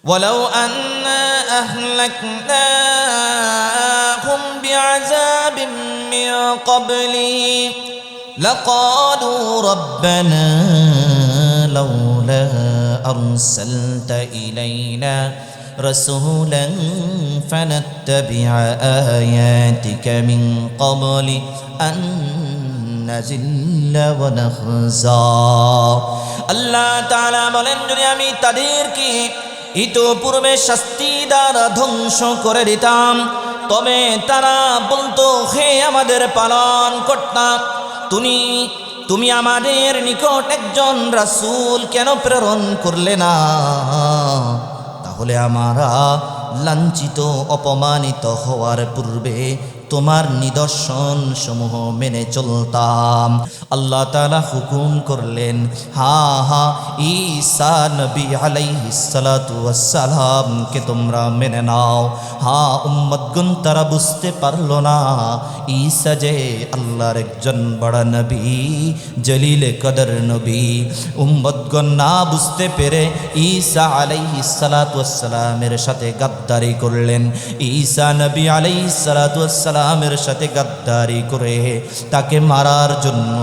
ওয়ালাউ আন্না আহলাকনাহুম বিআযাবিম মিন ক্বাবলি লাকালু রাব্বানা লাউলা আরসালতা ইলাইনা রাসূলান ফানাত্তাবি'a আয়াতিকা মিন ক্বাবলি আন নাযিল্লা ওয়া নাখজা। আল্লাহ তাআলা বলেন, যদি আমি তাদেরকে ইতোপূর্বে শাস্তি দ্বারা ধ্বংস করে দিতাম, তবে তারা বলতো, হে আমাদের পালন কর্তা, তুমি আমাদের নিকট একজন রাসূল কেন প্রেরণ করলে না? তাহলে আমরা লাঞ্ছিত অপমানিত হওয়ার পূর্বে তোমার নিদর্শন সমূহ মেনে চলতাম। আল্লাহ তাআলা হুকুম করলেন, হা ঈসা নবী আলাইহিস সালাতু ওয়াস সালাম কে তোমরা মেনে নাও। উম্মতগণ তারা বুঝতে পারল না ঈসা যে আল্লাহর একজন বড় নবী, জলিল কদর নবী। উম্মতগণ না বুঝতে পেরে ঈসা আলাইহিস সালাতু ওয়াস সালামের সাথে গাদ্দারি করলেন। ঈসা নবী আলাইহিস সালাতু ওয়াস সালামের সাথে গাদ্দারি করে তাকে মারার জন্য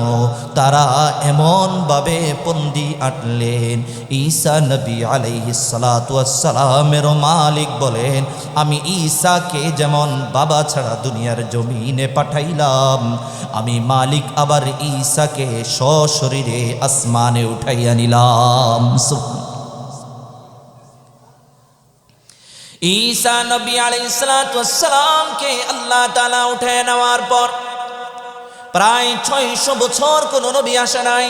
তারা এমন ভাবে বন্দি আটলেন। ঈসা নবী আলাইহিস সালাতু ওয়াস সালামের মালিক বলেন, আমি ঈসাকে যেমন বাবা ছাড়া দুনিয়ার জমিনে পাঠাইলাম, আমি মালিক আবার ঈসাকে সশরীরে আসমানে উঠাইয়া নিলাম। ঈসা নবী আলাইহিস সালাতু ওয়াস সালামকে আল্লাহ তাআলা উঠায় নেওয়ার পর প্রায় 600 বছর কোন নবী আসে নাই।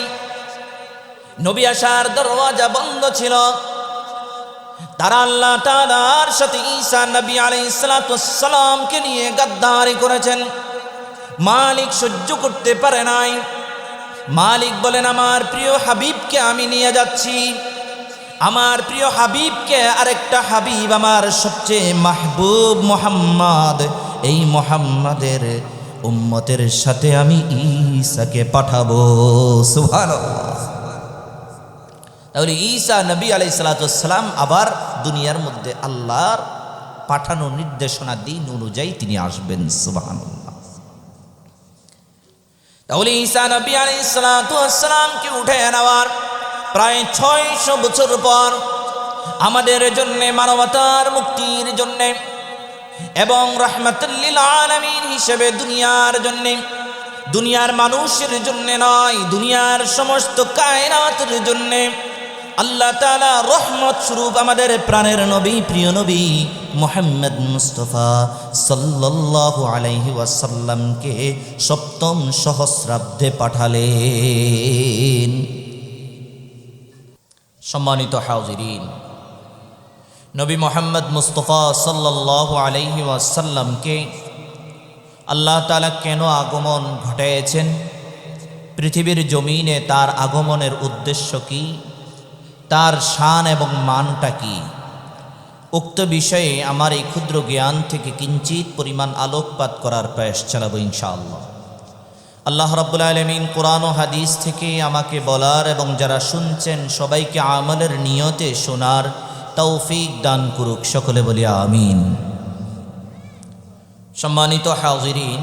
নবী আসার দরওয়াজা বন্ধ ছিল। তারা আল্লাহ তাআলার সাথে ঈসা নবী আলাইহিস সালাতু ওয়াস সালামকে নিয়ে গাদ্দারি করেছেন। মালিক সহ্য করতে পারে নাই। মালিক বলেন, আমার প্রিয় হাবিবকে আমি নিয়ে যাচ্ছি। আমার প্রিয় হাবিবকে, আরেকটা হাবিব আমার সবচেয়ে মাহবুব মুহাম্মদ, এই মুহাম্মাদের উম্মতের সাথে আমি ঈসাকে পাঠাবো। সুবহানাল্লাহ। তাহলে ঈসা নবী আলাইহিস সালাতু ওয়াস সালাম আবার দুনিয়ার মধ্যে আল্লাহর পাঠানো নির্দেশনা দিন অনুযায়ী তিনি আসবেন। সুবহানাল্লাহ। তাহলে ঈসা নবী আলাইহিস সালাতু ওয়াস সালামকে উঠে নেওয়ার প্রায় 600 বছর পর আমাদের জন্য, মানবতার মুক্তির জন্য এবং রাহমাতুল লিল আলামিন হিসেবে দুনিয়ার জন্য, দুনিয়ার মানুষের জন্য নয়, দুনিয়ার সমস্ত কায়নাতের জন্য আল্লাহ তাআলা রহমত স্বরূপ আমাদের প্রাণের নবী, প্রিয় নবী মুহাম্মদ মুস্তাফা সাল্লাল্লাহু আলাইহি ওয়াসাল্লামকে সপ্তম সহস্রাব্দে পাঠালেন। সম্মানিত হাজিরিন, নবী মুহাম্মদ মুস্তাফা সাল্লাল্লাহু আলাইহি ওয়াসাল্লামকে আল্লাহ তাআলা কেন আগমন ঘটাইয়েছেন, পৃথিবীর জমিনে তার আগমনের উদ্দেশ্য কি, তার শান এবং মানটা কি, উক্ত বিষয়ে আমার এই ক্ষুদ্র জ্ঞান থেকে কিঞ্চিত পরিমাণ আলোকপাত করার প্রয়াস চালাবো ইনশাআল্লাহ। আল্লাহ রাব্বুল আলামিন কোরআন ও হাদিস থেকে আমাকে বলার এবং যারা শুনছেন সবাইকে আমলের নিয়তে শোনার তৌফিক দান করুক, সকলে বলি আমিন। সম্মানিত হাজিরিন,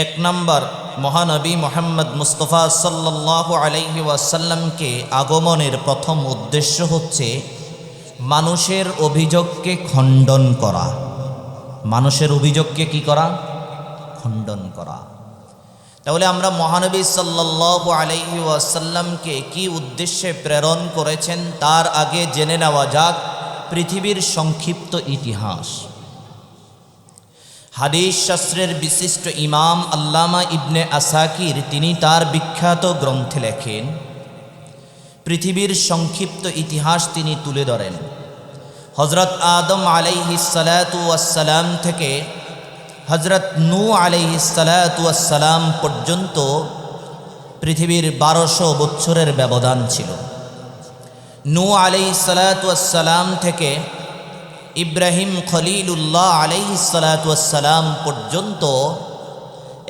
1 নম্বর, মহানবী মুহাম্মদ মুস্তাফা সাল্লাল্লাহু আলাইহি ওয়াসাল্লামকে আগমনের প্রথম উদ্দেশ্য হচ্ছে মানুষের অভিযোগকে খণ্ডন করা। মানুষের অভিযোগকে কি করা? খণ্ডন করা। তাহলে আমরা মহানবী সাল্লাল্লাহু আলাইহি ওয়াসাল্লামকে কি উদ্দেশ্যে প্রেরণ করেছেন তার আগে জেনে নেওয়া যাক পৃথিবীর সংক্ষিপ্ত ইতিহাস। হাদিস শাস্ত্রের বিশিষ্ট ইমাম আল্লামা ইবনে আসাকির তিনি তার বিখ্যাত গ্রন্থে লেখেন, পৃথিবীর সংক্ষিপ্ত ইতিহাস তিনি তুলে ধরেন। হযরত আদম আলাইহিস সালাতু ওয়াস সালাম থেকে হযরত নূহ আলাইহিস সালাতু ওয়াস সালাম পর্যন্ত পৃথিবীর 1200 বছরের ব্যবধান ছিল। নূহ আলাইহিস সালাতু ওয়াস সালাম থেকে ইব্রাহিম খলিলুল্লাহ আলাইহিস সালাতু ওয়াস সালাম পর্যন্ত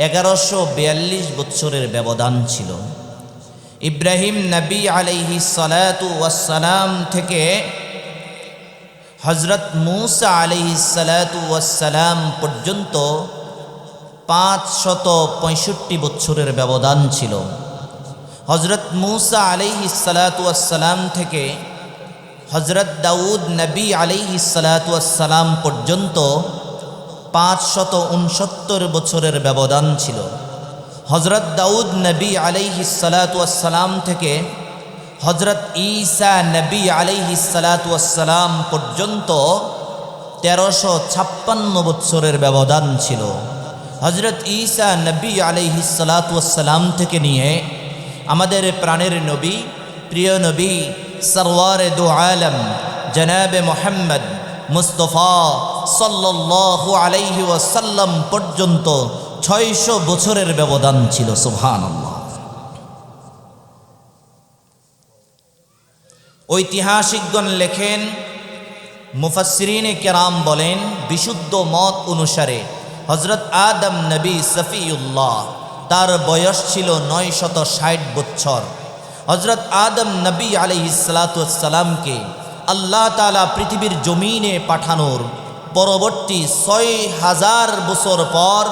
1142 বছরের ব্যবধান ছিল। ইব্রাহিম নবী আলাইহিস সালাতু ওয়াস সালাম থেকে হযরত মূসা আলাইহিস সালাতু ওয়াস সালাম পর্যন্ত 565 বছরের ব্যবধান ছিল। হযরত মূসা আলাইহিস সালাতু ওয়াস সালাম থেকে হযরত দাউদ নবী আলাইহিস সালাতু ওয়াস সালাম পর্যন্ত 569 বছরের ব্যবধান ছিল। হযরত দাউদ নবী আলাইহিস সালাতু ওয়াস সালাম থেকে হযরত ঈসা নবী আলাইহিস সালাতু ওয়াস সালাম পর্যন্ত 1356 বছরের ব্যবধান ছিল। হযরত ঈসা নবী আলাইহিস সালাতু ওয়াস সালাম থেকে নিয়ে আমাদের প্রাণের নবী, প্রিয় নবী, সরওয়ারে দু আলম জনাবে মুহাম্মদ মুস্তাফা সাল্লাল্লাহু আলাইহি ওয়াসাল্লাম পর্যন্ত 600 বছরের ব্যবধান ছিল। সুবহানাল্লাহ। ঐতিহাসিকগণ লেখেন, মুফাসসিরিনে কেরাম বলেন, বিশুদ্ধ মত অনুসারে হযরত আদম নবী সফিউল্লাহ, তার বয়স ছিল 960 বছর। হযরত আদম নবী আলাইহিস সালাতু ওয়াস সালামকে আল্লাহ তাআলা পৃথিবীর জমিনে পাঠানোর পরবর্তী 6000 বছর পর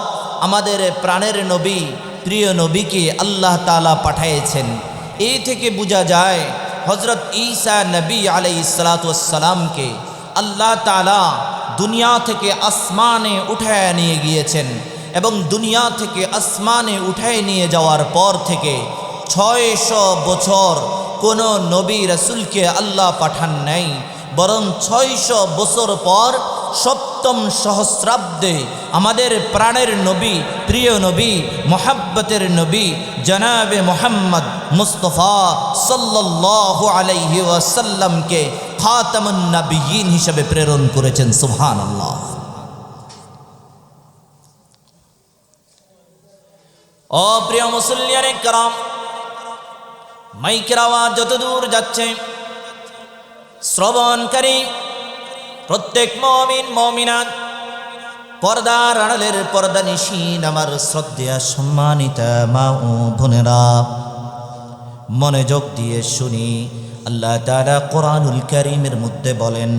আমাদের প্রাণের নবী, প্রিয় নবীকে আল্লাহ তাআলা পাঠিয়েছেন। এই থেকে বোঝা যায় হযরত ঈসা নবী আলাইহিস সালাতু ওয়াস সালামকে আল্লাহ তাআলা দুনিয়া থেকে আসমানে উঠায় নিয়ে গিয়েছেন এবং দুনিয়া থেকে আসমানে উঠায় নিয়ে যাওয়ার পর থেকে 600 বছর কোনো নবী রাসূলকে আল্লাহ পাঠান নাই, বরং 600 বছর পর 7ম সহস্রাব্দে আমাদের প্রাণের নবী, প্রিয় নবী, মুহাব্বতের নবী জনাবে মুহাম্মদ মুস্তাফা সাল্লাল্লাহু আলাইহি ওয়াসাল্লামকে খাতামুন নবিয়্যিন হিসেবে প্রেরণ করেছেন। সুবহানাল্লাহ। ও প্রিয় মুসল্লিয়ানে کرام, মাইকের আওয়াজ যতদূর যাচ্ছে শ্রবণকারী প্রত্যেক মুমিন মুমিনাত, পর্দার আড়ালের পর্দানিশীন আমার শ্রদ্ধেয় সম্মানিতা মা ও বোনেরা, মনোযোগ দিয়ে শুনি। আল্লাহ তাআলা কোরআনুল কারীমের মধ্যে বলেন,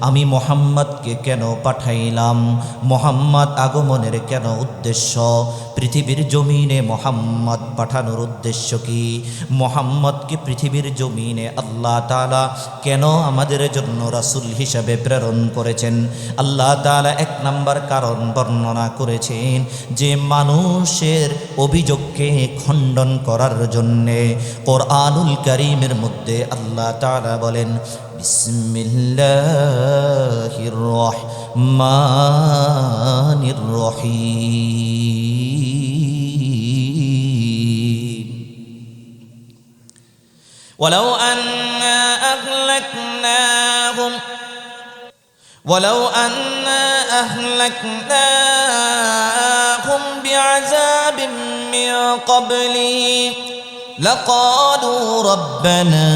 আমি মুহাম্মদকে কেন পাঠাইলাম, মুহাম্মদ আগমনের কেন উদ্দেশ্য, পৃথিবীর জমিনে মুহাম্মদ পাঠানোর উদ্দেশ্য কি, মুহাম্মদকে পৃথিবীর জমিনে আল্লাহ তাআলা কেন আমাদের জন্য রাসূল হিসাবে প্রেরণ করেছেন। আল্লাহ তাআলা 1 নম্বর কারণ বর্ণনা করেছেন যে মানুষের অভিযোগকে খণ্ডন করার জন্যে। কোরআনুল কারীমের মধ্যে আল্লাহ তাআলা বলেন, বিসমিল্লাহির রহমানির রহিম। ولو أنا أهلكناهم بعذاب من قبله لقالوا ربنا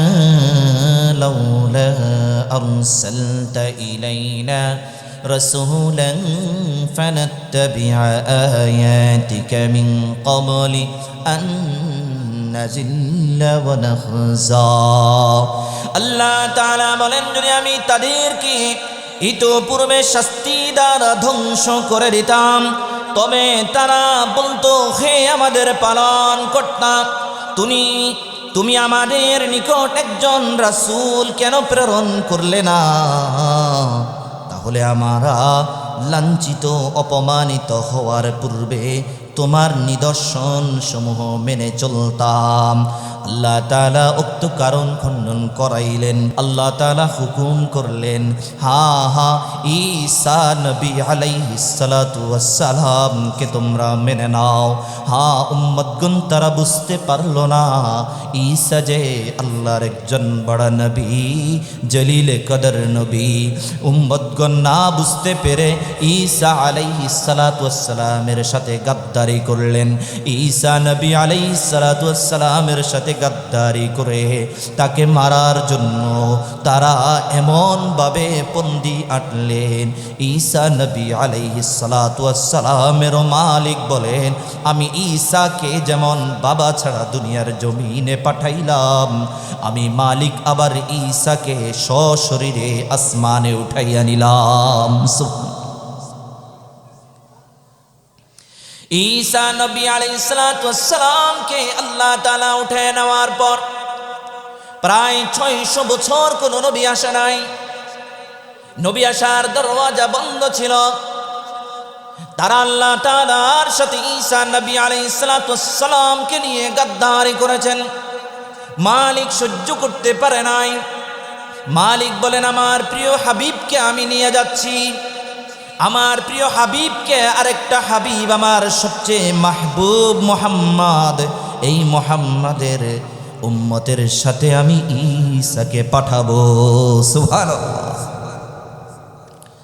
لولا أرسلت إلينا رسولا فنتبع آياتك من قبل أن نذل ونخزى। আল্লাহ তাআলা বলেন, যদি আমি তাদেরকে ইতোপূর্বে শাস্তি দ্বারা ধ্বংস করে দিতাম, তবে তারা বলতো, হে আমাদের পালন কর্তা, তুমি আমাদের নিকট একজন রাসূল কেন প্রেরণ করলে না, তাহলে আমরা লাঞ্ছিত অপমানিত হওয়ার পূর্বে তোমার নিদর্শন সমূহ মেনে চলতাম। আল্লাহ তাআলা উক্ত কারণ খণ্ডন করাইলেন। আল্লাহ তাআলা হুকুম করলেন, ঈসা নবী আলাইহিস সালাতু ওয়াস সালামকে তোমরা মেনে নাও। উম্মতগণ তারা বুঝতে পারলো না ঈসা যে আল্লাহর একজন বড় নবী, জলিলে কদর নবী। উম্মতগণ না বুঝতে পেরে ঈসা আলাইহিস সালাতু ওয়াস সালামের সাথে গাদ্দারি করলেন। ঈসা নবী আলাইহিস সালাতু ওয়াস সালামের সাথে সাথে গাদ্দারি করে তাকে মারার জন্য তারা এমনভাবে বন্দি আটলেন। ঈসা নবী আলাইহিস সালাতু ওয়াস সালামের মালিক বলেন, আমি ঈসাকে যেমন বাবা ছাড়া দুনিয়ার জমিনে পাঠাইলাম, আমি মালিক আবার ঈসাকে সশরীরে আসমানে উঠাইয়া নিলাম। ঈসা নবী আলাইহিস সালাতু ওয়াস সালামকে আল্লাহ তাআলা উঠে নেওয়ার পর প্রায় 600 বছর কোনো নবী আসে নাই। নবী আসার দরওয়াজা বন্ধ ছিল। তারা আল্লাহ তাআলার সাথে ঈসা নবী আলাইহিস সালাতু ওয়াস সালামকে নিয়ে গাদ্দারি করেছেন। মালিক সহ্য করতে পারে নাই। মালিক বলেন, আমার প্রিয় হাবিবকে আমি নিয়ে যাচ্ছি। আমার প্রিয় হাবিবকে, আরেকটা হাবিব আমার সবচেয়ে মাহবুব মুহাম্মদ, এই মুহাম্মাদের উম্মতের সাথে আমি ঈসাকে পাঠাবো। সুবহানাল্লাহ।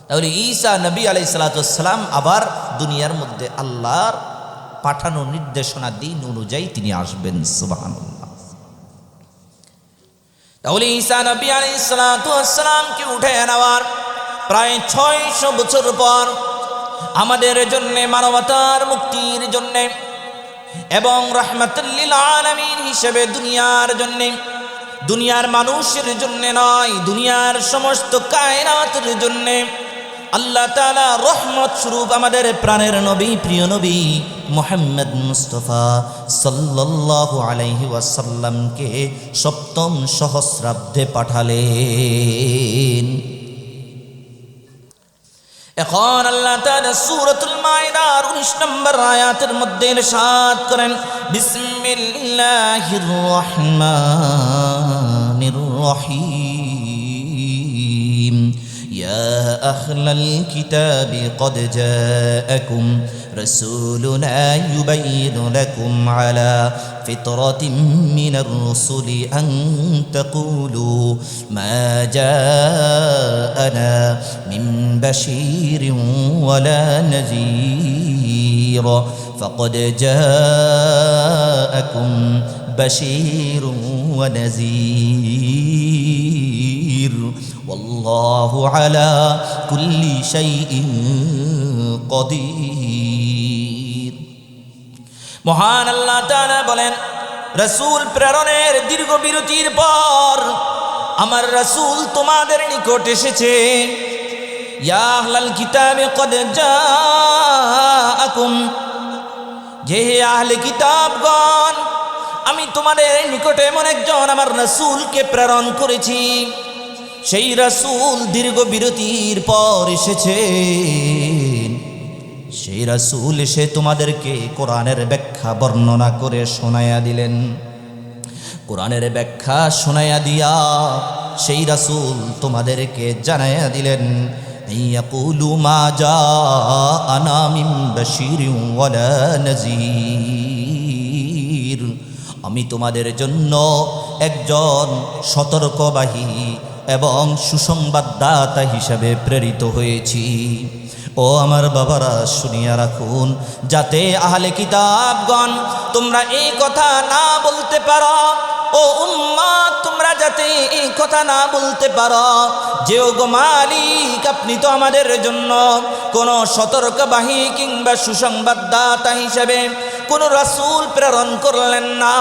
তাহলে ঈসা নবী আলাইহিস সালাতু ওয়াস সালাম আবার দুনিয়ার মধ্যে আল্লাহর পাঠানো নির্দেশনা দিন অনুযায়ী তিনি আসবেন। সুবহানাল্লাহ। তাহলে ঈসা নবী আলাইহিস সালাতু ওয়াস সালামকে উঠে নেওয়ার প্রায় 600 বছর পর আমাদের জন্য, মানবতার মুক্তির জন্য এবং রাহমাতুল লিল আলামিন হিসেবে দুনিয়ার জন্য, দুনিয়ার মানুষের জন্য নয়, দুনিয়ার সমস্ত কায়নাতের জন্য আল্লাহ তাআলা রহমত স্বরূপ আমাদের প্রাণের নবী, প্রিয় নবী মুহাম্মদ মুস্তাফা সাল্লাল্লাহু আলাইহি ওয়াসাল্লামকে সপ্তম সহস্রাব্দে পাঠালেন। এখন আল্লাহ তাআলা সূরাতুল মাইদার 19 নম্বর আয়াতের মধ্যে ইরশাদ করেন, বিসমিল্লাহির রহমানির রহিম, ইয়া আহলাল কিতাবি ক্বাদ জাআকুম রাসূলুনা ইউবাইয়িনু লাকুম আলা ফিতরাতিন মিনার রুসুলি আন তাকুলু মা জাআনা মিন বাশীরিন ওয়ালা নাযীর ফাকাদ জাআকুম বাশীরুন ওয়া নাযীর ওয়াল্লাহু আলা কুল্লি শাইইন কাদির। মহান আল্লাহ তাআলা বলেন, রাসূল প্রেরণের দীর্ঘ বিরতির পর আমার রাসূল তোমাদের নিকট এসেছে। ইয়া আহলাল কিতাবে ক্বাদ জাআকুম, যে হে আহলে কিতাবগণ, আমি তোমাদের নিকটে এমন একজন আমার রাসূলকে প্রেরণ করেছি। সেই রাসূল দীর্ঘ বিরতির পর এসেছেন। সেই রাসূল এসে তোমাদেরকে কোরআনের ব্যাখ্যা বর্ণনা করে শোনায়া দিলেন। কোরআনের ব্যাখ্যা শোনায়া দিয়া সেই রাসূল তোমাদেরকে জানায়া দিলেন, ইয়াকুলু মা জাআনা মিন বাশীরিন ওয়ালা নাযীর, আমি তোমাদের জন্য একজন সতর্কবাহী এবং সুসংবাদদাতা হিসাবে প্রেরিত হয়েছি। ও আমার বাবারা, শুনিয়া রাখুন, যাতে আহলে কিতাবগণ তোমরা এই কথা না বলতে পারো, ও উম্মাত তোমরা যাতে এই কথা না বলতে পারো যে ও গো মালিক, আপনি তো আমাদের জন্য কোনো সতর্কবাহী কিংবা সুসংবাদদাতা হিসেবে কোন রাসূল প্রেরণ করলেন না।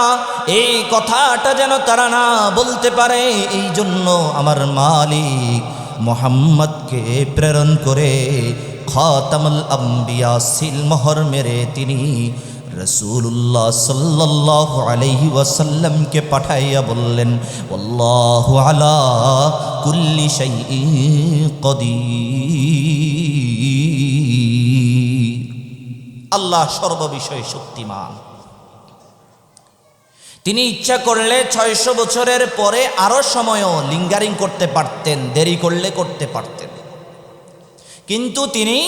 এই কথাটা যেন তারা না বলতে পারে, এই জন্য আমার মালিক মুহাম্মদকে প্রেরণ করে খাতামুল আম্বিয়া সিল মোহর মেরে তিনি রাসূলুল্লাহ সাল্লাল্লাহু আলাইহি ওয়াসাল্লামকে পাঠাইয়া বললেন, আল্লাহু আলা কুল্লি শাইইন কাদির, আল্লাহ সর্ববিষয়ে শক্তিমান। তিনি ইচ্ছা করলে 600 বছরের পরে আরো সময়ও লিঙ্গারিং করতে পারতেন, দেরি করলে করতে পারতেন, কিন্তু তিনি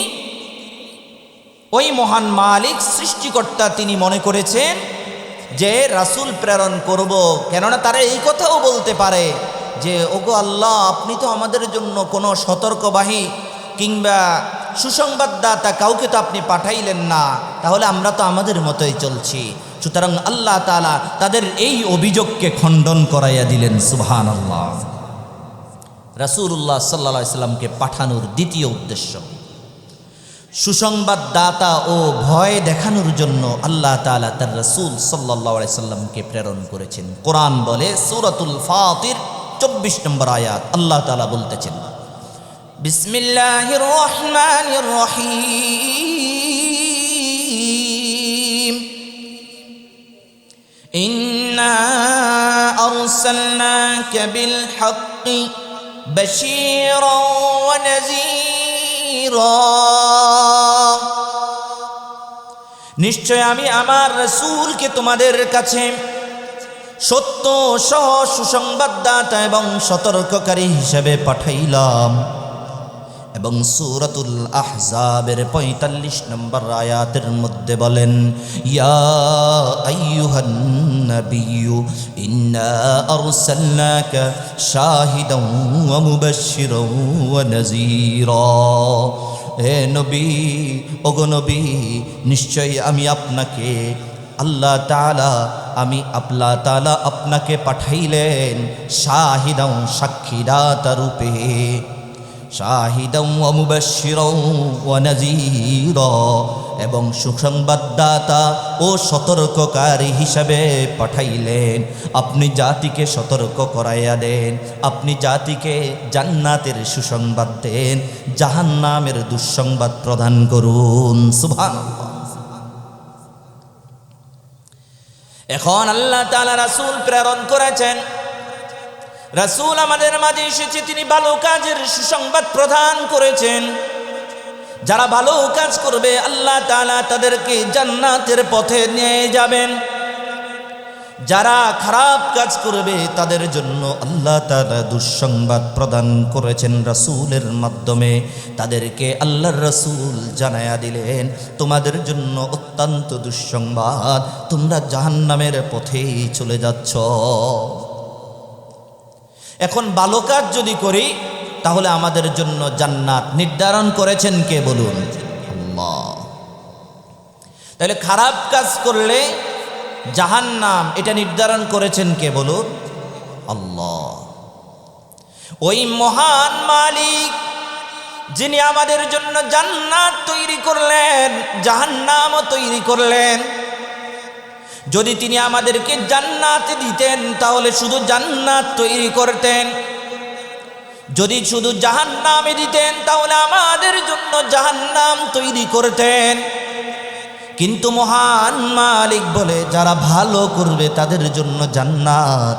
ওই মহান মালিক সৃষ্টিকর্তা, তিনি মনে করেছেন যে রাসূল প্রেরণ করব, কেননা তারা এই কথাও বলতে পারে যে ওগো আল্লাহ, আপনি তো আমাদের জন্য কোনো সতর্কবাহী কিংবা সুসংবাদদাতা কাউকে তো আপনি পাঠাইলেন না, তাহলে আমরা তো আমাদের মতোই চলছি। সুতরাং আল্লাহ তাআলা তাদের এই অভিযোগকে খণ্ডন করাইয়া দিলেন। সুবহানাল্লাহ। রাসূলুল্লাহ সাল্লাল্লাহু আলাইহি সাল্লামকে পাঠানোর দ্বিতীয় উদ্দেশ্য, সুসংবাদ দাতা ও ভয় দেখানোর জন্য আল্লাহ তাআলা তার রাসূল সাল্লাল্লাহু আলাইহি সাল্লামকে প্রেরণ করেছেন। কোরআন বলে সূরাতুল ফাতির 24 নম্বর আয়াত, আল্লাহ তাআলা বলতেছেন, বিসমিল্লাহির রহমানির রহিম, ইন্না আরসালনাকা বিল হাক্কি বাশীরাও ওয়া নাযীরা, নিশ্চয় আমি আমার রাসূলকে তোমাদের কাছে সত্য সহ সুসংবাদদাতা এবং সতর্ককারী হিসেবে পাঠাইলাম। এবং সূরাতুল আহজাবের 45 নম্বর আয়াতের মধ্যে বলেন, ইয়া আইয়ুহান নাবিয়্যু ইন্না আরসালনাকা শাহিদাও ওয়া মুবাশশিরাও ওয়া নাযীরা, হে নবী, ওগো নবী, নিশ্চয়ই আমি আপনাকে আল্লাহ তাআলা আপনাকে পাঠাইলেন শাহিদাও সাক্ষীদাতা রূপে, শাহিদাও ওয়া মুবাশশিরাও ওয়া নাযীরা, এবং সুসংবাদদাতা ও সতর্ককারী হিসাবে পাঠাইলেন। আপনি জাতিকে সতর্ক করাইয়া দেন, আপনি জাতিকে জান্নাতের সুসংবাদ দেন, জাহান্নামের দুঃসংবাদ প্রদান করুন। সুবহানাল্লাহ। এখন আল্লাহ তাআলা রাসূল প্রেরণ করেছেন, রাসূল আমাদের মাঝে এসেছে, তিনি ভালো কাজের সুসংবাদ প্রদান করেছেন। যারা ভালো কাজ করবে আল্লাহ তাআলা তাদেরকে জান্নাতের পথে নিয়ে যাবেন, যারা খারাপ কাজ করবে তাদের জন্য আল্লাহ তাআলা দুঃসংবাদ প্রদান করেছেন রাসূলের মাধ্যমে। তাদেরকে আল্লাহর রাসূল জানায়া দিলেন, তোমাদের জন্য অত্যন্ত দুঃসংবাদ, তোমরা জাহান্নামের পথেই চলে যাচ্ছ। এখন ভালো কাজ যদি করি তাহলে আমাদের জন্য জান্নাত নির্ধারণ করেছেন কে বলুন? আল্লাহ। তাহলে খারাপ কাজ করলে জাহান্নাম, এটা নির্ধারণ করেছেন কে বলুন? আল্লাহ। ওই মহান মালিক যিনি আমাদের জন্য জান্নাত তৈরি করলেন, জাহান্নামও তৈরি করলেন। যদি তিনি আমাদেরকে জান্নাত দিতেন তাহলে শুধু জান্নাত তৈরি করতেন, যদি শুধু জাহান্নামে দিতেন তাহলে আমাদের জন্য জাহান্নাম তৈরি করতেন। কিন্তু মহান মালিক বলে, যারা ভালো করবে তাদের জন্য জান্নাত,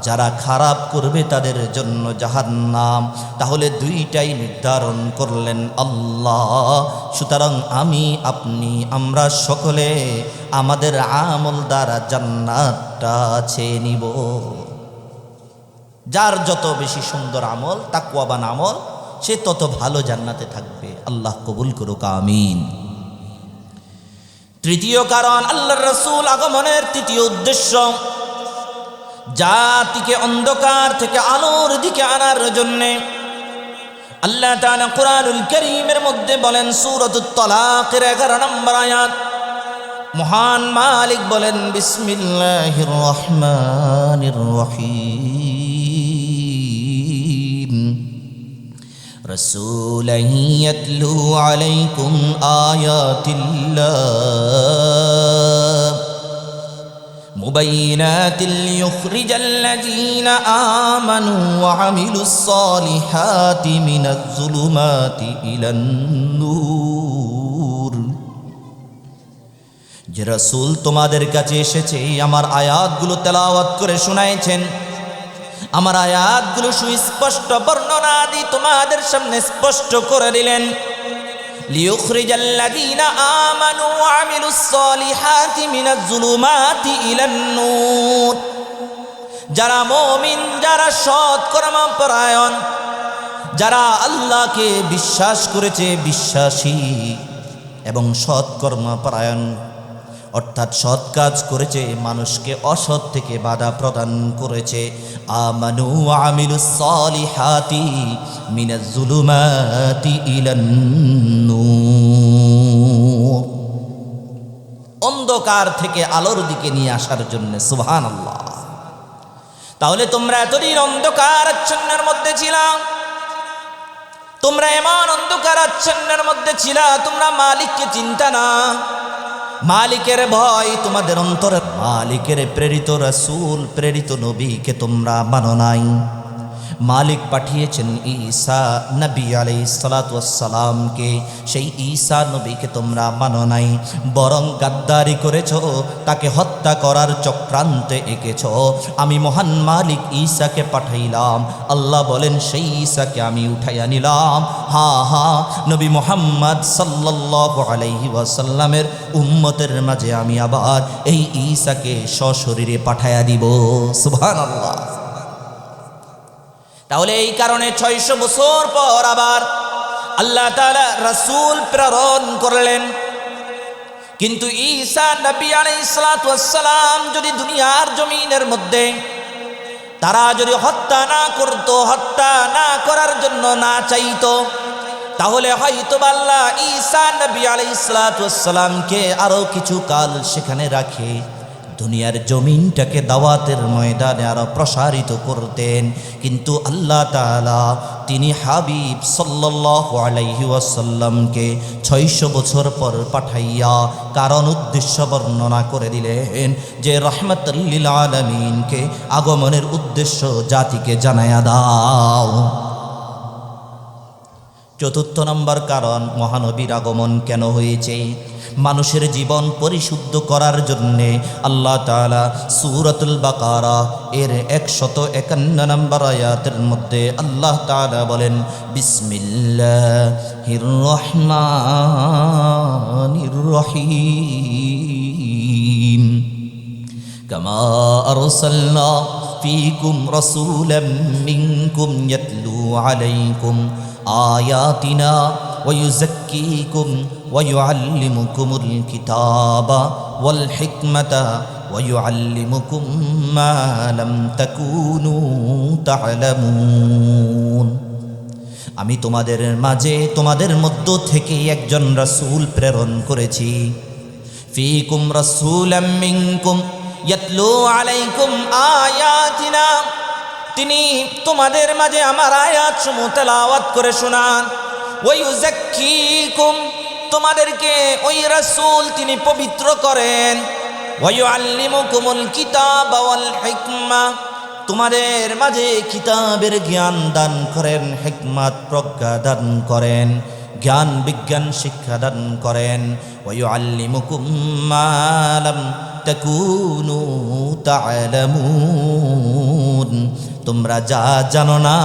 যারা খারাপ করবে তাদের জন্য জাহান্নাম। তাহলে দুইটাই নির্ধারণ করলেন আল্লাহ। সুতরাং আমি, আপনি, আমরা সকলে আমাদের আমল দ্বারা জান্নাতটা চেয়ে নিব। যার যত বেশি সুন্দর আমল, তাকওয়াবান আমল, সে তত ভালো জান্নাতে থাকবে। আল্লাহ কবুল করুক, আমিন। তৃতীয় কারণ, আল্লাহর রাসূল আগমনের তৃতীয় উদ্দেশ্য, জাতিকে অন্ধকার থেকে আলোর দিকে আনার জন্য। আল্লাহ তাআলা কুরআনুল কারীমের মধ্যে বলেন, সূরাতুত তালাকের 11 নম্বর আয়াত, মহান মালিক বলেন, বিসমিল্লাহির রহমানির রহিম, রাসূলান ইয়াতলু আলাইকুম আয়াতিল্লাহ মুবাইনাতিল লিয়ুখরিজাল্লাযীনা আমানু ওয়া আমিলুস সালিহাতি মিনাজ যুলুমাতি ইলান নূর। যে রাসূল তোমাদের কাছে এসেছে, আমার আয়াতগুলো তেলাওয়াত করে শোনাইছেন, আমার আয়াতগুলো সুস্পষ্ট বর্ণনা দিয়ে তোমাদের সামনে স্পষ্ট করে দিলেন। লিয়ুখরিজাল্লাযীনা আমানু ওয়া আমিলুস সালিহাতি মিনাজ যুলুমাতি ইলান নূর। যারা মুমিন, যারা সৎ কর্মপরায়ণ, যারা আল্লাহকে বিশ্বাস করেছে, বিশ্বাসী এবং সৎ কর্মপরায়ণ, অর্থাৎ সৎ কাজ করেছে, মানুষকে অসৎ থেকে বাধা প্রদান করেছে। আমানু ওয়া আমিলুস সালিহাতি মিনাজ যুলুমাতি ইলান নূর। অন্ধকার থেকে আলোর দিকে নিয়ে আসার জন্য। সুবহানাল্লাহ। তাহলে তোমরা এতদিন অন্ধকার আচ্ছন্নের মধ্যে ছিলা, তোমরা এমন অন্ধকার আচ্ছন্নের মধ্যে ছিলা, তোমরা মালিককে চিন্তা না, মালিকের ভয় তোমাদের অন্তরে, মালিকের প্রেরিত রাসূল প্রেরিত নবীকে তোমরা মানো নাই। মালিক পাঠিয়েছেন ঈসা নবী আলাইহিস সালাতু ওয়াস সালামকে, সেই ঈসা নবীকে তোমরা মানো নাই, বরং গাদ্দারি করেছ, তাকে হত্যা করার চক্রান্তে এঁকেছ। আমি মহান মালিক ঈসাকে পাঠাইলাম, আল্লাহ বলেন সেই ঈসাকে আমি উঠাইয়া নিলাম। নবী মুহাম্মদ সাল্লাল্লাহু আলাইহি ওয়াসাল্লামের উম্মতের মাঝে আমি আবার এই ঈসাকে সশরীরে পাঠাইয়া দিব। সুবহানাল্লাহ। তাহলে এই কারণে 600 বছর পর আবার আল্লাহ তাআলা রাসূল প্রেরণ করলেন। কিন্তু ঈসা নবী আলাইহিস সালাতু ওয়াস সালাম যদি দুনিয়ার জমিনের মধ্যে তারা যদি হত্যা না করত, হত্যা না করার জন্য না চাইতো, তাহলে হয়তো আল্লাহ ঈসা নবী আলাইহিস সালাতু ওয়াস সালামকে আরো কিছু কাল সেখানে রাখে দুনিয়ার জমিনটাকে দাওয়াতের ময়দানে আরো প্রসারিত করতেন। কিন্তু আল্লাহ তাআলা তিনি হাবিব সাল্লাল্লাহু আলাইহি ওয়াসাল্লামকে 600 বছর পর পাঠাইয়া কারণ উদ্দেশ্য বর্ণনা করে দিলেন যে রাহমাতুল লিল আলামিনকে আগমনের উদ্দেশ্য জাতিকে জানায়া দাও। চতুর্থ নম্বর কারণ, মহানবীর আগমন কেন হয়েছে? মানুষের জীবন পরিশুদ্ধ করার জন্যে আল্লাহ তাআলা সূরাতুল বাকারা এর 151 নম্বর আয়াতের মধ্যে আল্লাহ তাআলা বলেন, বিসমিল্লাহির রহমানির রহিম, কামা আরসালনা ফীকুম রাসূলাম মিনকুম ইয়াতলু আলাইকুম আয়াতিনা ويزكيكم ويعلمكم الكتاب والحكمة ويعلمكم ما لم تكونوا تعلمون। আমি তোমাদের মাঝে তোমাদের মধ্য থেকে একজন রাসূল প্রেরণ করেছি। ফীকুম রাসূলাম মিনকুম ইয়াতলু আলাইকুম আয়াতিনা, তিনি তোমাদের মাঝে আমার আয়াতসমূহ তেলাওয়াত করে শোনান। ওয়ায়ুযাক্কিকুম, তোমাদেরকে ওই রাসূল তিনি পবিত্র করেন। ওয়ায়ুআল্লিমুকুমুল কিতাবা ওয়াল হিকমা, তোমাদের মাঝে কিতাবের জ্ঞান দান করেন, হিকমত প্রজ্ঞা দান করেন, জ্ঞান বিজ্ঞান শিক্ষা দান করেন। ওয়ায়ুআল্লিমুকুম মা লাম তাকুনু তা'লামুন, তোমরা যা জানো না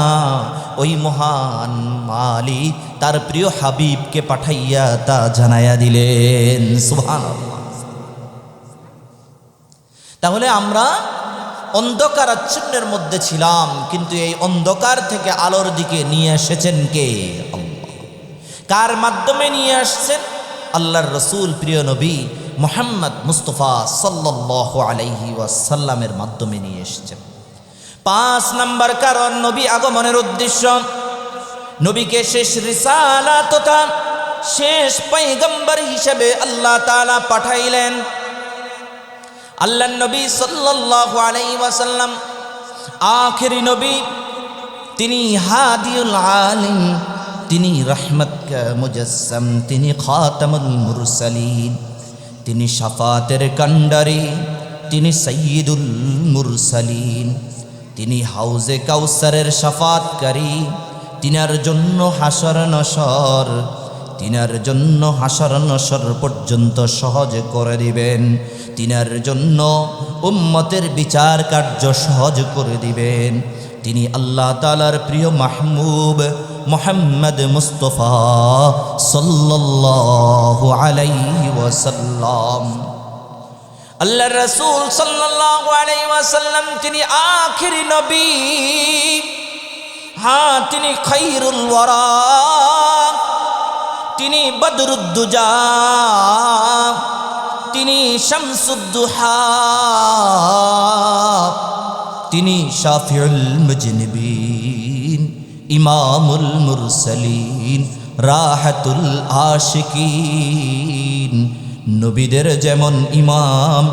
ওই মহান মালিক তার প্রিয় হাবিবকে পাঠাইয়া তা জানাইয়া দিলেন। সুবহানাল্লাহ। তাহলে আমরা অন্ধকার আচ্ছন্নের মধ্যে ছিলাম, কিন্তু এই অন্ধকার থেকে আলোর দিকে নিয়ে এসেছেন কে? আল্লাহ। কার মাধ্যমে নিয়ে আসছেন? আল্লাহর রাসূল প্রিয় নবী মুহাম্মদ মুস্তাফা সাল্লাল্লাহু আলাইহি ওয়াসাল্লামের মাধ্যমে নিয়ে এসেছেন। 5 নম্বর কারণ, নবী আগমনের উদ্দেশ্য, নবীকে শেষ রিসালাত তথা শেষ পয়গম্বর হিসেবে আল্লাহ তাআলা পাঠাইলেন। আল্লাহর নবী সাল্লাল্লাহু আলাইহি ওয়াসাল্লাম আখেরি নবী, তিনি হাদিউল আলিম, তিনি রাহমাত কা মুজাসসাম, তিনি খাতামুল মুরসালিন, তিনি শাফাতের কান্ডারি, তিনি সাইয়্যিদুল মুরসালিন, তিনি হাউজে কাউসারের শাফাতকারী। তিনার জন্য হাসর নসর, তিনার জন্য হাসর নসর পর্যন্ত সহজ করে দিবেন, তিনার জন্য উম্মতের বিচার কার্য সহজ করে দিবেন। তিনি আল্লাহ তাআলার প্রিয় মাহবুব মুহাম্মদ মুস্তাফা সাল্লাল্লাহু আলাইহি ওয়াসাল্লাম। আল্লাহর রাসূল সাল্লাল্লাহু আলাইহি ওয়াসাল্লাম তিনি আখেরি নবী, তিনি খায়রুল ওয়ারা, তিনি বদরুদ্দুজা, তিনি শামসুদ্দুহা, তিনি শাফিউল মুজনিবিন, ইমামুল মুরসালিন, রাহাতুল আশিকিন, নবীদের যেমন ইমাম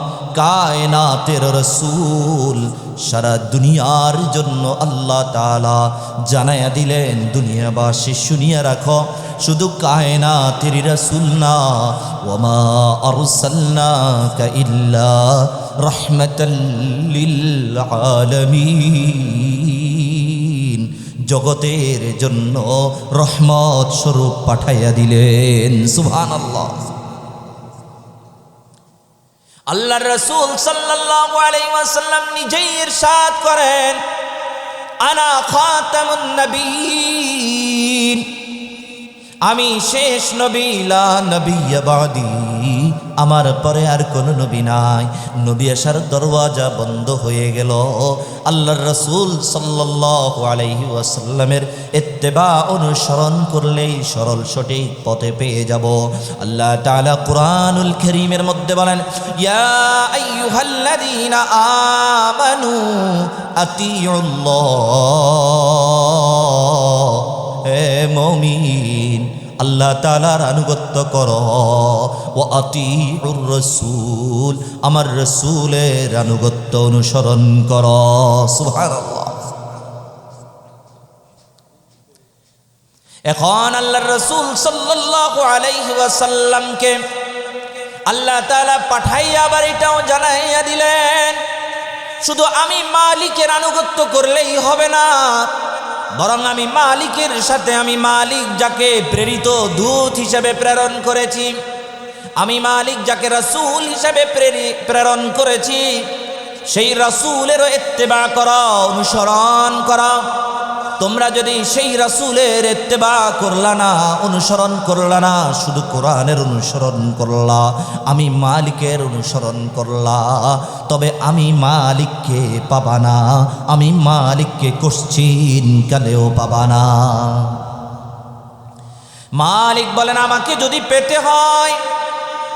কায়নাতের রসুল, সারা দুনিয়ার জন্য আল্লাহ তাআলা জানায়া দিলেন, দুনিয়াবাসী শুনিয়া রাখো, শুধু কায়নাতের রসুল না, ওয়ামা আরসালনাকা ইল্লা রাহমাতাল লিল আলামিন, জগতের জন্য রহমত স্বরূপ পাঠাইয়া দিলেন। সুবহানাল্লাহ। আল্লাহর রাসূল সাল্লাল্লাহু আলাইহি ওয়াসাল্লাম নিজেই ইরশাদ করেন, আনা খাতামুন নবিয়্যিন, আমি শেষ নবী, লা নবিয়্য বাদি, আমার পরে আর কোন নবী নাই। নবী আসার দরওয়াজা বন্ধ হয়ে গেল। আল্লাহর রাসূল সাল্লাল্লাহু আলাইহি ওয়াসাল্লামের ইত্তেবা অনুসরণ করলেই সরল সঠিক পথে পেয়ে যাব। আল্লাহ তাআলা কুরআনুল কারীমের মধ্যে বলেন, ইয়া আইয়ুহাল্লাযীনা আমানু আতিউল্লাহ, হে মুমিন আল্লাহ তাআলার আনুগত্য করো, ওয়া আতিউর রাসূল, আমার রাসূলের আনুগত্য অনুসরণ করো। সুবহানাল্লাহ। এখন আল্লাহর রাসূল সাল্লাল্লাহু আলাইহি ওয়াসাল্লামকে আল্লাহ তাআলা পাঠাইয়া আবার এটাও জানাইয়া দিলেন, শুধু আমি মালিকের আনুগত্য করলেই হবে না, বরং আমি মালিকের সাথে, আমি মালিক যাকে প্রেরিত দূত হিসেবে প্রেরণ করেছি, আমি মালিক যাকে রাসূল হিসেবে প্রেরণ করেছি, সেই রাসূলেরও ইত্তেবা করো, অনুসরণ করো। তোমরা যদি সেই রাসূলের ইত্তেবা করলা না, অনুসরণ করলা না, শুধু কোরআনের অনুসরণ করলা, আমি মালিকের অনুসরণ করলা, তবে আমি মালিককে পাবা না, আমি মালিককে কোশ্চিন কালেও পাবা না। মালিক বলেন, আমাকে যদি পেতে হয়,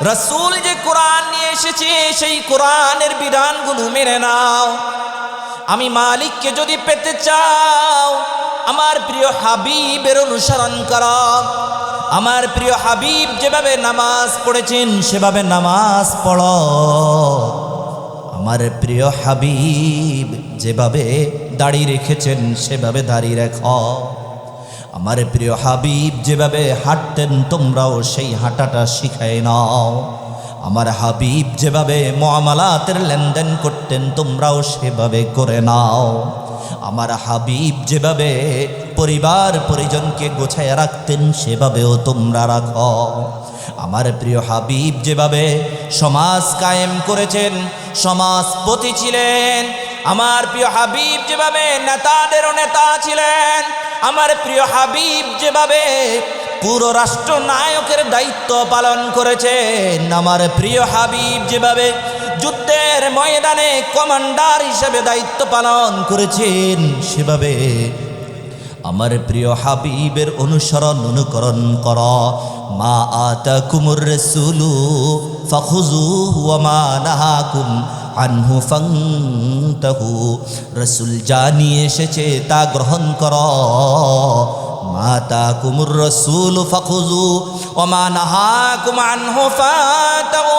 রাসূল যে কোরআন নিয়ে এসেছে সেই কোরআনের বিধানগুলো মেনে নাও। আমি মালিককে যদি পেতে চাও, আমার প্রিয় হাবিবের অনুসরণ করো। আমার প্রিয় হাবিব যেভাবে নামাজ পড়েছেন সেভাবে নামাজ পড়ো। আমার প্রিয় হাবিব যেভাবে দাড়ি রেখেছেন সেভাবে দাড়ি রেখো। আমার প্রিয় হাবিব যেভাবে হাঁটতেন তোমরাও সেই হাঁটাটা শিখায় নাও। আমার হাবিব যেভাবে মুআমালাতের লেনদেন করতেন তোমরাও সেভাবে করে নাও। আমার হাবিব যেভাবে পরিবার পরিজনকে গোছায় রাখতেন সেভাবেও তোমরা রাখো। আমার প্রিয় হাবিব যেভাবে সমাজ কায়েম করেছেন, সমাজপতি ছিলেন। আমার প্রিয় হাবিব যেভাবে নেতাদেরও নেতা ছিলেন। আমার প্রিয় হাবিব যেভাবে পুরো রাষ্ট্রনায়কের দায়িত্ব পালন করেছেন। আমার প্রিয় হাবিব যেভাবে যুদ্ধের ময়দানে কমান্ডার হিসেবে দায়িত্ব পালন করেছেন, সেভাবে আমার প্রিয় হাবিবের অনুসরণ অনুকরণ কর। মা আতাকুমুর রাসূলু ফাখুযুহু ওয়া মা নাহাকুম আনহু ফান্তাহু। রাসূল যা নিয়ে এসেছে তা গ্রহণ কর। মা আতাকুমুর রাসূলু ফাখুযুহু ওয়া মা নাহাকুম আনহু ফান্তাহু।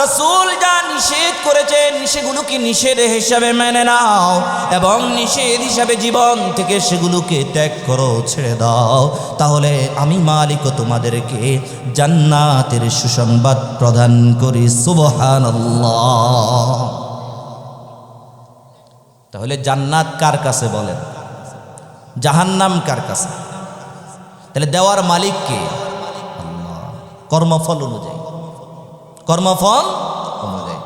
রাসূল যা নিষেধ করেছেন সেগুলোকে নিষেধ হিসাবে মেনে নাও এবং নিষেধ হিসাবে জীবন থেকে সেগুলোকে ত্যাগ করো, ছেড়ে দাও। তাহলে আমি মালিকও তোমাদেরকে জান্নাতের সুসংবাদ প্রদান করি। সুবহানাল্লাহ। তাহলে জান্নাত কার কাছে বলেন? জাহান্নাম কার কাছে? তাহলে দেওয়ার মালিক কে? আল্লাহ। কর্মফল অনুযায়ী, কর্মফল অনুযায়ী।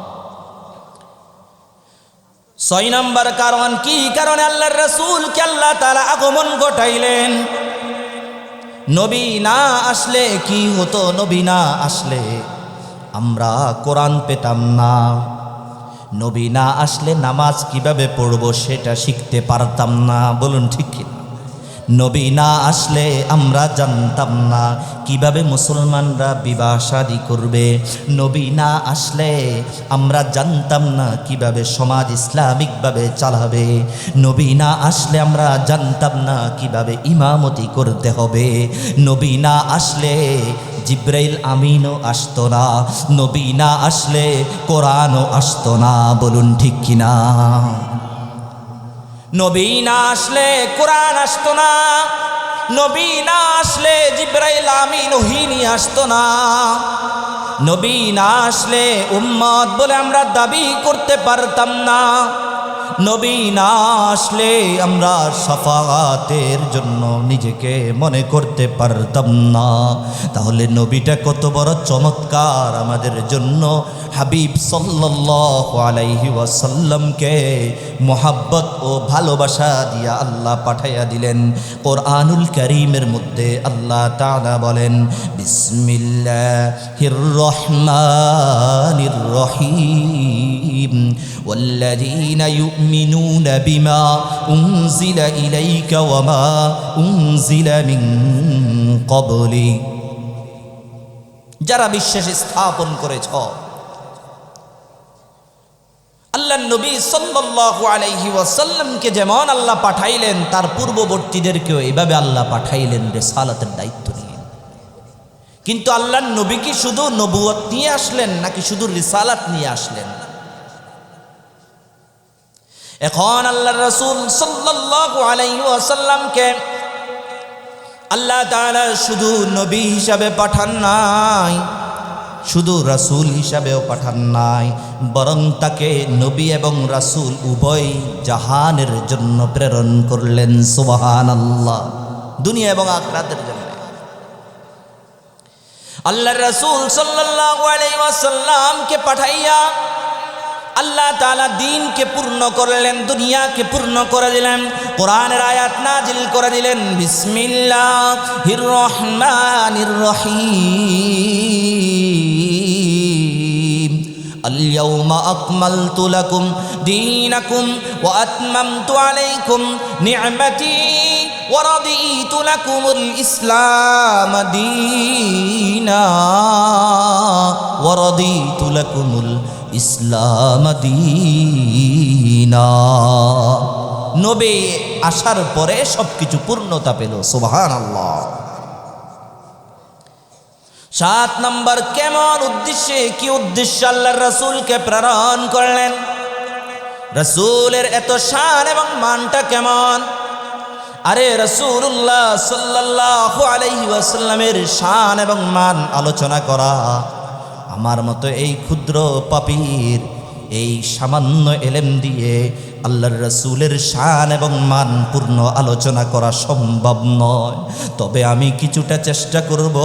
6 নম্বর কারণ, কি কারণে আল্লাহর রাসূলকে আল্লাহ তাআলা আগমন ঘটাইলেন? নবী না আসলে কি হতো? নবী না আসলে আমরা কোরআন পেতাম না। নবী না আসলে নামাজ কিভাবে পড়ব সেটা শিখতে পারতাম না। বলুন ঠিক কি? নবী না আসলে আমরা জানতাম না কিভাবে মুসলমানরা বিবাহ শাদী করবে। নবী না আসলে আমরা জানতাম না কিভাবে সমাজ ইসলামিকভাবে চালাবে। নবী না আসলে আমরা জানতাম না কিভাবে ইমামতি করতে হবে। নবী না আসলে জিব্রাইল আমিনও আসতো না, নবী না আসলে কোরআনও আসতো না। বলুন ঠিক কিনা? নবী না আসলে কোরআন আসতো না, নবী না আসলে জিব্রাইল আমিন ওহী নিয়ে আসতো না। নবী না আসলে উম্মত বলে আমরা দাবি করতে পারতাম না। নবী না আসলে আমরা শাফাআতের জন্য নিজেকে মনে করতে পারতাম না। তাহলে নবীটা কত বড় চমৎকার আমাদের জন্য। হাবিব সাল্লাল্লাহু আলাইহি ওয়াসাল্লামকে মোহাব্বত ও ভালোবাসা দিয়া আল্লাহ পাঠাইয়া দিলেন। কোরআনুল কারীমের মধ্যে আল্লাহ তাআলা বলেন, বিসমিল্লাহির রহমানির রহিম, ওয়াল্লাযীনা ইউমিনুনা বিমা উনজিলা ইলাইকা ওয়া মা উনজিলা মিন ক্বাবলিক। যারা বিশ্বাস স্থাপন করেছ, আল্লাহর নবী সাল্লাল্লাহু আলাইহি ওয়াসাল্লামকে যেমন আল্লাহ পাঠাইলেন, তার পূর্ববর্তীদেরকেও এভাবে আল্লাহ পাঠাইলেন রিসালাতের দায়িত্ব নিয়ে। কিন্তু আল্লাহর নবী কি শুধু নবুয়ত নিয়ে আসলেন নাকি শুধু রিসালাত নিয়ে আসলেন? এখন আল্লাহর রাসূল সাল্লাল্লাহু আলাইহি ওয়াসাল্লামকে আল্লাহ তাআলা শুধু নবী হিসাবে পাঠান নাই, শুধু রাসূল হিসাবেও পাঠান নাই, বরং তাকে নবী এবং রাসূল উভয় জাহানের জন্য প্রেরণ করলেন। সুবহানাল্লাহ। দুনিয়া এবং আখিরাতের জন্য আল্লাহর রাসূল সাল্লাল্লাহু আলাইহি ওয়াসাল্লামকে পাঠাইয়া আল্লাহ তাআলা দ্বীনকে পূর্ণ করলেন, দুনিয়াকে পূর্ণ করে দিলেন, কোরআনের আয়াত নাজিল করে দিলেন। বিসমিল্লাহির রহমানির রহিম, আল-ইয়াওমা আকমালতু লাকুম দীনাকুম ওয়া আতমামতু আলাইকুম নি'মাতি ওয়া রাদিতু লাকুমুল ইসলাম দীনা ওয়া রাদিতু লাকুমুল ইসলাম দীনা। নবী আসার পরে সবকিছু পূর্ণতা পেল। সুবহানাল্লাহ। 7 নম্বর, কেমন উদ্দেশ্যে, কি উদ্দেশ্যে আল্লাহর রাসূলকে প্রেরণ করলেন? রাসূলের এত শান এবং মানটা কেমন? আরে রাসূলুল্লাহ সাল্লাল্লাহু আলাইহি ওয়াসাল্লামের শান এবং মান আলোচনা করা আমার মতো এই ক্ষুদ্র পাপীর এই সামান্য এলেম দিয়ে আল্লাহর রাসূলের শান এবং মান পূর্ণ আলোচনা করা সম্ভব নয়। তবে আমি কিছুটা চেষ্টা করব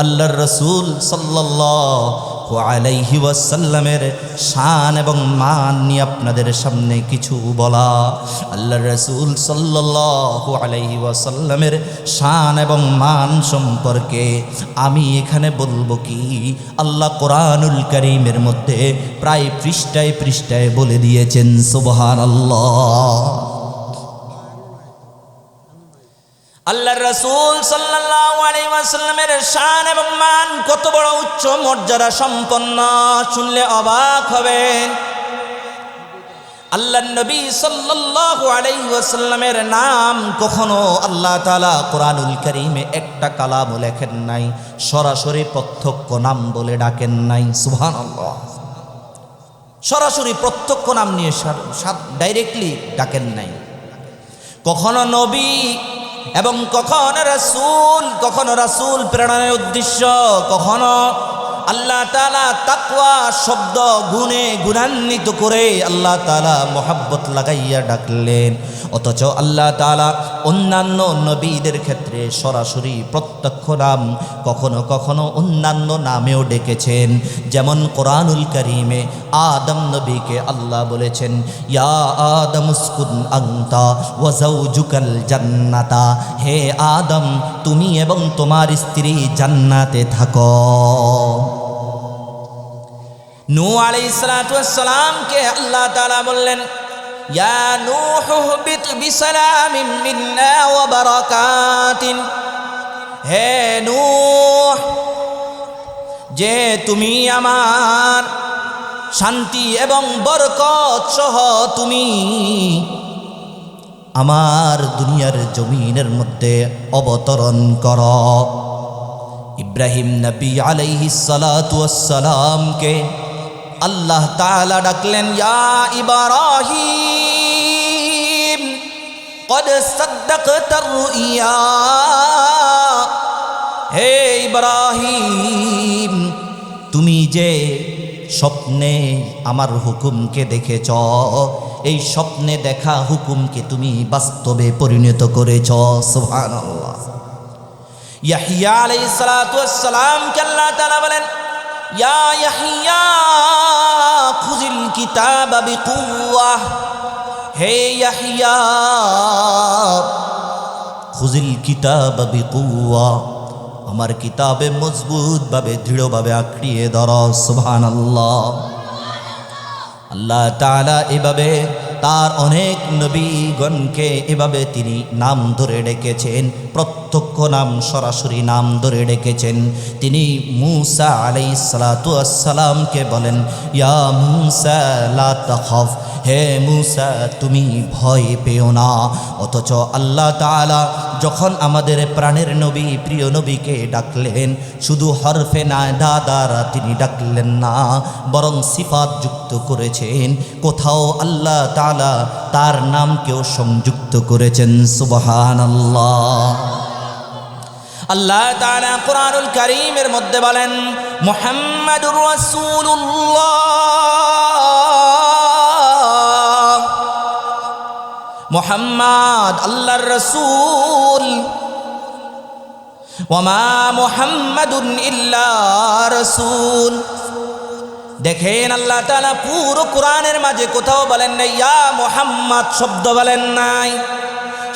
আল্লাহর রাসূল সাল্লাল্লাহু আলাইহি ওয়াসাল্লামের শান এবং মান নিয়ে আপনাদের সামনে কিছু বলা। আল্লাহর রাসূল সাল্লাল্লাহু আলাইহি ওয়াসাল্লামের শান এবং মান সম্পর্কে আমি এখানে বলবো কি, আল্লাহ কোরআনুল কারীমের মধ্যে প্রায় পৃষ্ঠায় পৃষ্ঠায় বলে দিয়েছেন। সুবহানাল্লাহ। আল্লাহর রাসূল সাল্লাল্লাহু আলাইহি ওয়াসাল্লামের শান এবং মান কত বড় উচ্চ মর্যাদা সম্পন্ন, শুনলে অবাক হবেন। আল্লাহর নবী সাল্লাল্লাহু আলাইহি ওয়াসাল্লামের নাম কখনো আল্লাহ তাআলা কোরআনুল কারীমে একটা কালামও লেখেন নাই, সরাসরি প্রত্যক্ষ নাম বলে ডাকেন নাই। সুবহানাল্লাহ। সরাসরি প্রত্যক্ষ নাম নিয়ে ডাইরেক্টলি ডাকেন নাই। কখনো নবী এবং কখনো রাসূল প্রেরণের উদ্দেশ্য, কখনো আল্লাহ তাআলা তাকওয়া শব্দ গুণে গুণান্বিত করে আল্লাহ তাআলা মোহাব্বত লাগাইয়া ডাকলেন। অথচ আল্লাহ তাআলা অন্যান্য নবীদের ক্ষেত্রে সরাসরি প্রত্যক্ষ নাম, কখনো কখনো অন্যান্য নামেও ডেকেছেন। যেমন কোরআনুল কারীমে আদম নবীকে আল্লাহ বলেছেন, ইয়া আদম উসকুন আনতা ওয়া যাওজুকাল জান্নাতা, হে আদম তুমি এবং তোমার স্ত্রী জান্নাতে থাকো। নূহ আলাইহিস সালাতু ওয়াস সালামকে আল্লাহ তাআলা বললেন, ইয়া নূহ বিত বিসালামিন মিন্না ওয়া বারাকাতিন, হে নূহ যে তুমি আমার শান্তি এবং বরকত সহ তুমি আমার দুনিয়ার জমিনের মধ্যে অবতরণ করো। ইব্রাহিম নবী আলাইহিস সালাতু ওয়াস সালামকে আল্লাহ তাআলা ডাকলেন, ইয়া ইব্রাহিম কদ সাদ্দাকতার রুইয়া, হে ইব্রাহিম তুমি যে স্বপ্নে আমার হুকুমকে দেখেছ, এই স্বপ্নে দেখা হুকুমকে তুমি বাস্তবে পরিণত করেছ। সুবহানাল্লাহ। ইয়াহইয়া আলাইহিস সালাতু ওয়াস সালামকে আল্লাহ তাআলা বলেন, ইয়া ইয়াহইয়া খুযিল কিতাবা বিকুওয়া, হে ইয়াহইয়া খুযিল কিতাবা বিকুওয়া, আমার কিতাবে মজবুতভাবে দৃঢ়ভাবে আঁকড়িয়ে ধরো। সুবহানাল্লাহ। আল্লাহ তাআলা এভাবে তার অনেক নবীগণকে এভাবে তিনি নাম ধরে ডেকেছেন, প্রত্যক্ষ নাম সরাসরি নাম ধরে ডেকেছেন। তিনি মূসা আলাইহিস সালাতু ওয়াস সালামকে বলেন, ইয়া মূসা লা তাখাফ, হে মূসা তুমি ভয় পেও না। অথচ আল্লাহ তাআলা যখন আমাদের প্রাণের নবী প্রিয় নবীকে ডাকলেন, শুধু হরফে নাদা দ্বারা তিনি ডাকলেন না, বরং সিফাত যুক্ত করেছেন। কোথাও আল্লাহ তাআলা তার নামকেও সংযুক্ত করেছেন। সুবহানাল্লাহ। আল্লাহ তাআলা কুরআনুল কারীমের মধ্যে বলেন, মুহাম্মাদুর রাসূলুল্লাহ, মুহাম্মদ আল্লাহর রাসূল, ওয়ামা মুহাম্মাদুন ইল্লা রাসূল। দেখেন আল্লাহ তাআলা পুরো কোরআনের মাঝে কোথাও বলেন নাই ইয়া মুহাম্মদ শব্দ বলেন নাই,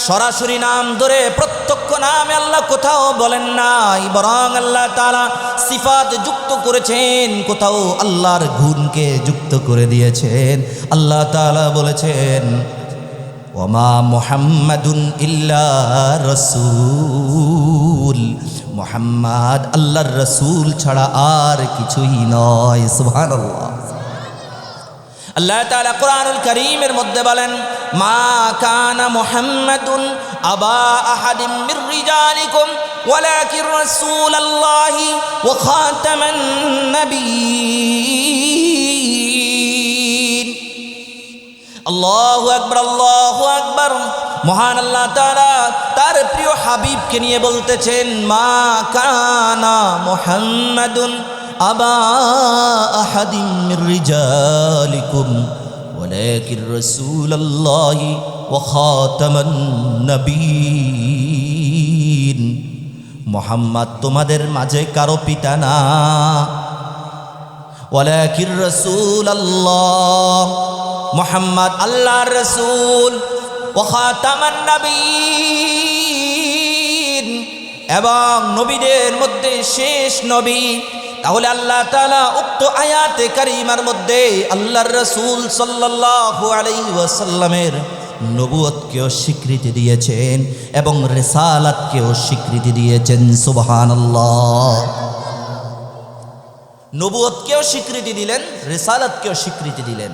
সরাসরি নাম ধরে প্রত্যক্ষ নামে আল্লাহ কোথাও বলেন নাই, বরং আল্লাহ তাআলা সিফাত যুক্ত করেছেন, কোথাও আল্লাহর গুণকে যুক্ত করে দিয়েছেন। আল্লাহ তাআলা বলেছেন, ওয়ামা মুহাম্মাদুন ইল্লা রাসূল, মুহাম্মদ আল্লাহর রাসূল ছাড়া আর কিছুই নয়। সুবহানাল্লাহ। আল্লাহ তাআলা কুরআনুল কারীমের মধ্যে বলেন, মা কানা মুহাম্মাদুন আবা আহাদিম মির রিজালিকুম ওয়ালাকিন রাসূলুল্লাহি ওয়া খাতামান নাবিয়্যিন। আল্লাহু আকবার, আল্লাহু আকবার। মহান আল্লাহ তাআলা তার প্রিয় হাবিবকে নিয়ে বলতেছেন, মা কানা মুহাম্মাদুন আবা আহাদিম মির রিজালিকুম ওয়ালাকিন রাসূলুল্লাহি ওয়া খাতামান নাবিয়্যিন। মুহাম্মদ তোমাদের মাঝে কারো পিতা না, ওয়ালাকিন রাসূলুল্লাহ, মুহাম্মদ আল্লাহর রাসূল, ওয়া খাতামান নাবিয়্যিন, এবং নবীদের মধ্যে শেষ নবী। তাহলে আল্লাহ তাআলা উক্ত আয়াতে কারিমার মধ্যে আল্লাহর রাসূল সাল্লাল্লাহু আলাইহি ওয়াসাল্লামের নবুয়তকেও স্বীকৃতি দিয়েছেন এবং রিসালাতকেও স্বীকৃতি দিয়েছেন। সুবহানাল্লাহ। নবুয়তকেও স্বীকৃতি দিলেন, রিসালাতকেও স্বীকৃতি দিলেন,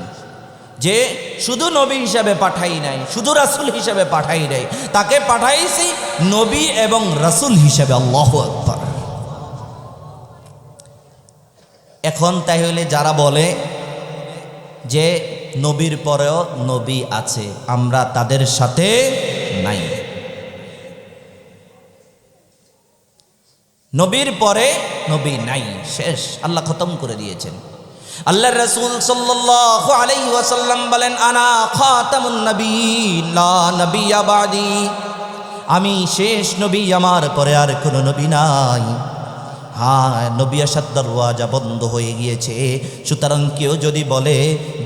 যে শুধু নবী হিসাবে পাঠাই নাই, শুধু রাসূল হিসাবে পাঠাই নাই, তাকে পাঠাইছি নবী এবং রাসূল হিসাবে। আল্লাহু আকবার। এখন তাহলে যারা বলে যে নবীর পরেও নবী আছে, আমরা তাদের সাথে নাই। নবীর পরে নবী নাই, শেষ, আল্লাহ খতম করে দিয়েছেন। আল্লাহর রাসূল সাল্লাল্লাহু আলাইহি ওয়াসাল্লাম বলেন, আনা খাতামুন নবিয়্যিন লা নবিয়্যা বাদি, আমি শেষ নবী, আমার পরে আর কোনো নবী নাই। হ্যাঁ, নবী আসার দরওয়াজা বন্ধ হয়ে গিয়েছে। সুতরাং কেউ যদি বলে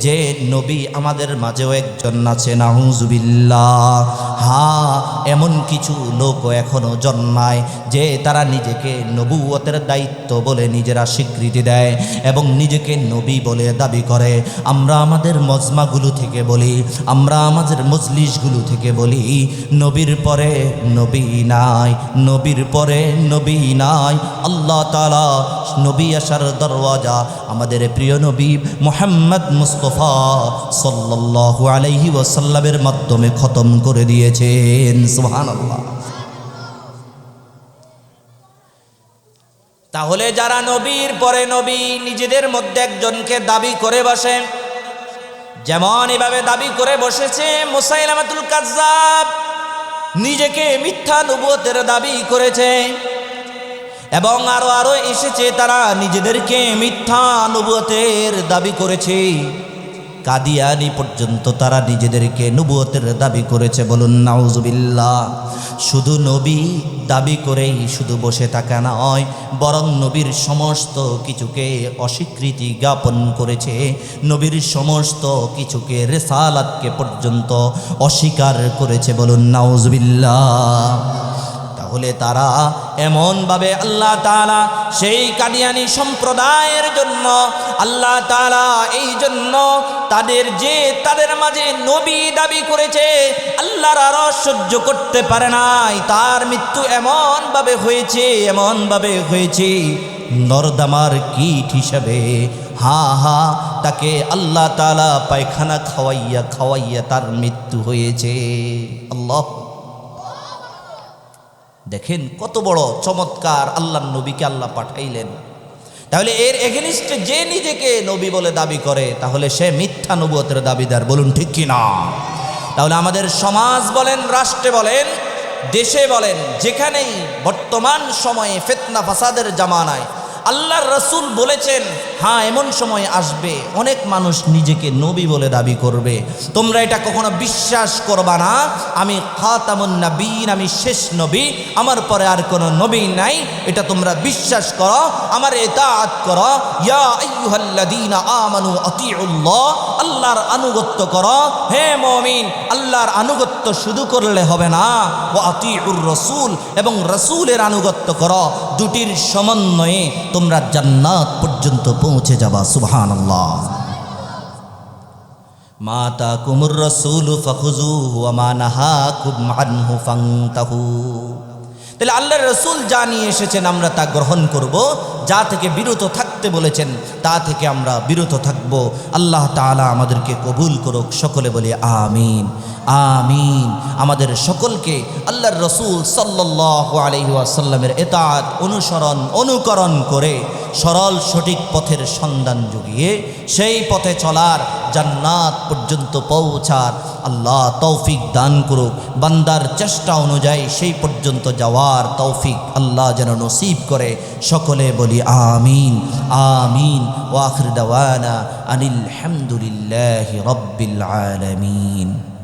যে নবী আমাদের মাঝেও একজন আছে, নাউজুবিল্লাহ, হ্যাঁ, এমন কিছু লোক এখনো জন্মায় যে তারা নিজেকে নবুয়তের দায়িত্ব বলে নিজেরা স্বীকৃতি দেয় এবং নিজেকে নবী বলে দাবি করে। আমরা আমাদের মজমাগুলো থেকে বলি, আমরা আমাদের মজলিসগুলো থেকে বলি, নবীর পরে নবী নাই, নবীর পরে নবী নাই। আল্লাহ তাআলা নবী আসার দরওয়াজা আমাদের প্রিয় নবী মুহাম্মদ মুস্তাফা সাল্লাল্লাহু আলাইহি ওয়াসাল্লামের মাধ্যমে খতম করে দিয়েছেন। সুবহানাল্লাহ। তাহলে যারা নবীর পরে নবী নিজেদের মধ্যে একজনকে দাবি করে বসে, যেমন এভাবে দাবি করে বসেছে মুসাইলামাতুল কাজ্জাব, নিজেকে মিথ্যা নবুয়তের দাবি করেছে, এবং আরো এসেছে তারা নিজেদেরকে মিথ্যা নবুয়তের দাবি করেছে। কাদিয়ানি পর্যন্ত তারা নিজেদেরকে নবুয়তের দাবি করেছে। বলুন নাউজুবিল্লাহ। শুধু নবী দাবি করেই শুধু বসে থাকা নয়, বরং নবীর সমস্ত কিছুকে অস্বীকৃতি জ্ঞাপন করেছে, নবীর সমস্ত কিছুকে রিসালাতকে পর্যন্ত অস্বীকার করেছে। বলুন নাউজুবিল্লাহ। তাহলে তারা এমনভাবে আল্লাহ তাআলা সেই কাদিয়ানি সম্প্রদায়ের জন্য আল্লাহ তাআলা এই জন্য তাদের মাঝে নবী দাবি করেছে, আল্লাহর আরো সহ্য করতে পারে নাই। তার মৃত্যু এমনভাবে হয়েছে নরদামার কীট হিসাবে। হা তাকে আল্লাহ তাআলা পায়খানা খাওয়াইয়া তার মৃত্যু হয়েছে। আল্লাহ, দেখেন কত বড় চমৎকার আল্লাহর নবীকে আল্লাহ পাঠাইলেন। তাহলে এর এগেনিস্টে যে নিজেকে নবী বলে দাবি করে, তাহলে সে মিথ্যা নবুয়তের দাবিদার। বলুন ঠিক কি না? তাহলে আমাদের সমাজ বলেন, রাষ্ট্রে বলেন, দেশে বলেন, যেখানেই বর্তমান সময়ে ফিতনা ফাসাদের জামানায় আল্লাহর রাসূল বলেছেন, হ্যাঁ এমন সময় আসবে অনেক মানুষ নিজেকে নবী বলে দাবি করবে। তোমরা এটা কখনো বিশ্বাস করবা না, আমি খাতামুন নবীন, আমি শেষ নবী, আমার পরে আর কোনো নবী নাই, এটা তোমরা বিশ্বাস করো, আমার ইতাআত করো। ইয়া আইয়ুহাল্লাযীনা আমানু আতিউল্লাহ, আল্লাহর আনুগত্য করো। হে মুমিন, আল্লাহর আনুগত্য শুধু করলে হবে না, ওয়া আতিউর রাসূল, এবং রাসূলের আনুগত্য করো। দুটির সমন্বয়ে তোমরা জান্নাত পর্যন্ত পৌঁছে যাবা। সুবহানাল্লাহ। মা তাকুমুর রাসূলু ফাখুযুহু ওয়া মা নাহাকুম আনহু ফান্তাহু। তাহলে আল্লাহর রাসূল যা নিয়ে এসেছেন আমরা তা গ্রহণ করব, যা থেকে বিরত থাকতে বলেছেন তা থেকে আমরা বিরত থাকব। আল্লাহ তাআলা আমাদেরকে কবুল করুক। সকলে বলি আমিন আমিন। আমাদের সকলকে আল্লাহর রাসূল সাল্লাল্লাহু আলাইহি ওয়াসাল্লামের ইতাআত অনুকরণ করে সরল সঠিক পথের সন্ধান জুগিয়ে সেই পথে চলার, জান্নাত পর্যন্ত পৌঁছার আল্লাহ তৌফিক দান করুক। বান্দার চেষ্টা অনুযায়ী সেই পর্যন্ত যাওয়ার তৌফিক আল্লাহ যেন নসিব করে। সকলে বলি আমিন আমিন। ওয়া আখির দাওয়ানা আনিল হামদুলিল্লাহি রাব্বিল আলামিন।